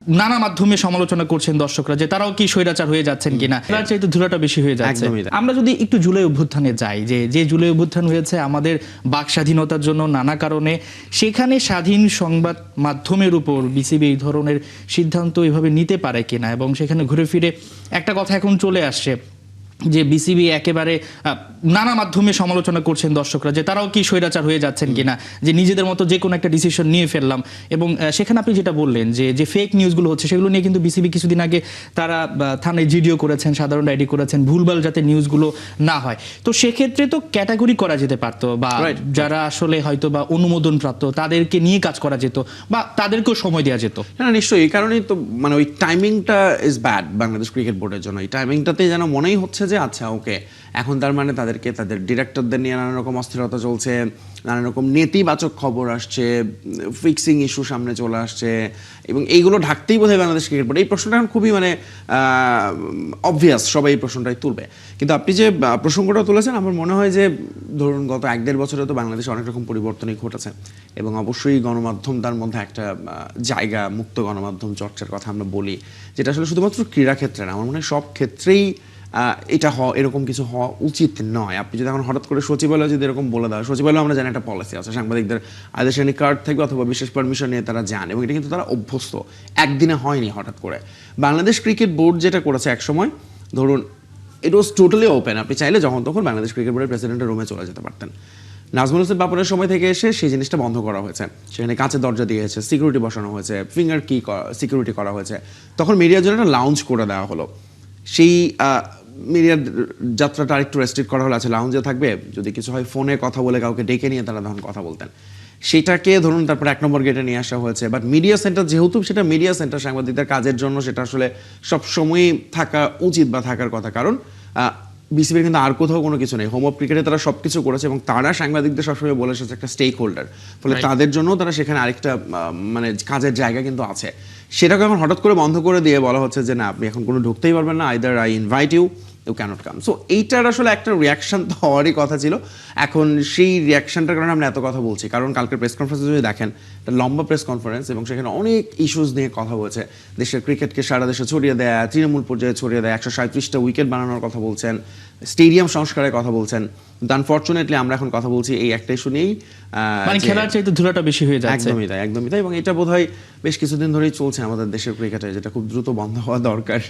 নানা মাধ্যমে সমালোচনা করছেন দর্শকরা যে তারাও কি স্বৈরাচার হয়ে যাচ্ছেন কিনা, তার চাইতে ধুলাটা বেশি হয়ে যাচ্ছে। আমরা যদি একটু জুলাই অভ্যুত্থানে যাই, যে জুলাই অভ্যুত্থান হয়েছে আমাদের বাক স্বাধীনতার জন্য নানা কারণে, সেখানে স্বাধীন সংবাদ মাধ্যমের উপর বিসিবি এই ধরনের সিদ্ধান্ত এভাবে নিতে পারে কিনা, এবং সেখানে ঘুরে ফিরে একটা কথা এখন চলে আসছে যে বিসিবি একেবারে নানা মাধ্যমে সমালোচনা করছেন দর্শকরা যে তারাও কি স্বৈরাচার হয়ে যাচ্ছেন কিনা, যে নিজেদের মতো যে কোনো একটা ডিসিশন নিয়ে ফেললাম। এবং সেখানে আপনি যেটা বললেন যে ফেক নিউজগুলো হচ্ছে, সেগুলো নিয়ে কিন্তু বিসিবি কিছুদিন আগে তারা থানায় জিডিও করেছেন, সাধারণ ডায়েরি করেছেন, ভুলভাল যাতে নিউজগুলো না হয়। তো সেক্ষেত্রে তো ক্যাটাগরি করা যেতে পারতো, বা যারা আসলে হয়তো বা অনুমোদন প্রাপ্ত তাদেরকে নিয়ে কাজ করা যেত, বা তাদেরকেও সময় দেওয়া যেত। হ্যাঁ, নিশ্চয়ই। এই কারণেই তো মানে ওই টাইমিংটা ইজ ব্যাড বাংলাদেশ ক্রিকেট বোর্ডের জন্য। এই টাইমিংটাতে যেন মনেই হচ্ছে যে আচ্ছা ওকে, এখন তার মানে তাদেরকে তাদের ডিরেক্টরদের নিয়ে নানা রকম অস্থিরতা চলছে, নানা রকম নেতিবাচক খবর আসছে, ফিক্সিং ইস্যু সামনে চলে আসছে, এবং এইগুলো ঢাকতেই বোধহয় বাংলাদেশ ক্রিকেট বোর্ড। এই প্রশ্নটা এখন খুবই মানে অবভিয়াস, সবাই এই প্রশ্নটাই তুলবে। কিন্তু আপনি যে প্রসঙ্গটা তুলেছেন, আমার মনে হয় যে ধরুন গত 1-1.5 বছরে তো বাংলাদেশে অনেক রকম পরিবর্তনই ঘটেছে, এবং অবশ্যই গণমাধ্যম তার মধ্যে একটা জায়গা, মুক্ত গণমাধ্যম চর্চার কথা আমরা বলি, যেটা আসলে শুধুমাত্র ক্রীড়া ক্ষেত্রে না, আমার মনে হয় সব ক্ষেত্রেই এটা এরকম কিছু হওয়া উচিত নয়। আপনি যদি এখন হঠাৎ করে সচিবালয় যদি এরকম বলে দেয়, সচিবালয় আমরা জানি একটা পলিসি আছে, সাংবাদিকদের আদেশানি কার্ড থাকবে অথবা বিশেষ পারমিশন নিয়ে তারা যান, এবং এটা কিন্তু তারা অভ্যস্ত, একদিনে হয়নি হঠাৎ করে। বাংলাদেশ ক্রিকেট বোর্ড যেটা করেছে এক সময়, ধরুন ইট ওয়াজ টোটালি ওপেন, আপনি চাইলে যখন তখন বাংলাদেশ ক্রিকেট বোর্ডের প্রেসিডেন্টের রুমে চলে যেতে পারতেন। নাজমুল হোসেন পাপনের সময় থেকে এসে সেই জিনিসটা বন্ধ করা হয়েছে, সেখানে কাঁচের দরজা দিয়েছে, সিকিউরিটি বসানো হয়েছে, ফিঙ্গার কি সিকিউরিটি করা হয়েছে, তখন মিডিয়ার জন্য একটা লাউঞ্জ করে দেওয়া হলো। সেই মিডিয়ার যাত্রাটা আরেকটু রেস্ট্রিক্ট করা হলো, আছে লাউঞ্জে থাকবে, যদি কিছু হয় ফোনে কথা বলে কাউকে ডেকে নিয়ে তারা তখন কথা বলতেন। সেটাকে ধরুন তারপর 1 নম্বর গেটে নিয়ে আসা হয়েছে। বাট মিডিয়া সেন্টার যেহেতু সেটা মিডিয়া সেন্টার, সাংবাদিকদের কাজের জন্য সেটা আসলে সবসময়ই থাকা উচিত বা থাকার কথা, কারণ বিসিবির কিন্তু আর কোথাও কোনো কিছু নেই। হোম অফ ক্রিকেটে তারা সব কিছু করেছে, এবং তারা সাংবাদিকদের সবসময় বলে এসেছে একটা স্টেক হোল্ডার, ফলে তাদের জন্য তারা সেখানে আরেকটা মানে কাজের জায়গা কিন্তু আছে। সেটাকে এখন হঠাৎ করে বন্ধ করে দিয়ে বলা হচ্ছে যে না, আপনি এখন কোনো ঢুকতেই পারবেন না, either I invite you, you can't come. So এইটার আসলে একটা রিয়াকশন তো হওয়ারই কথা ছিল। এখন সেই রিয়াকশনটার কারণে আমরা এত কথা বলছি, কারণ কালকের প্রেস কনফারেন্সে যদি দেখেন, একটা লম্বা প্রেস কনফারেন্স, এবং সেখানে অনেক ইস্যুস নিয়ে কথা বলছে। দেশের ক্রিকেটকে সারা দেশে ছড়িয়ে দেয়া, তৃণমূল পর্যায়ে ছড়িয়ে দেয়, 137টা উইকেট বানানোর কথা বলছেন, স্টেডিয়াম সংস্কারের কথা বলছেন। কিন্তু আনফর্চুনেটলি আমরা এখন কথা বলছি এই একটা ইস্যু নিয়েই, মানে খেলার চাইতে ধুলাটা বেশি হয়ে যাচ্ছে। একদমই তাই, এবং এটা বোধহয় বেশ কিছুদিন ধরেই চলছে আমাদের দেশের ক্রিকেটে, যেটা খুব দ্রুত বন্ধ হওয়া দরকার।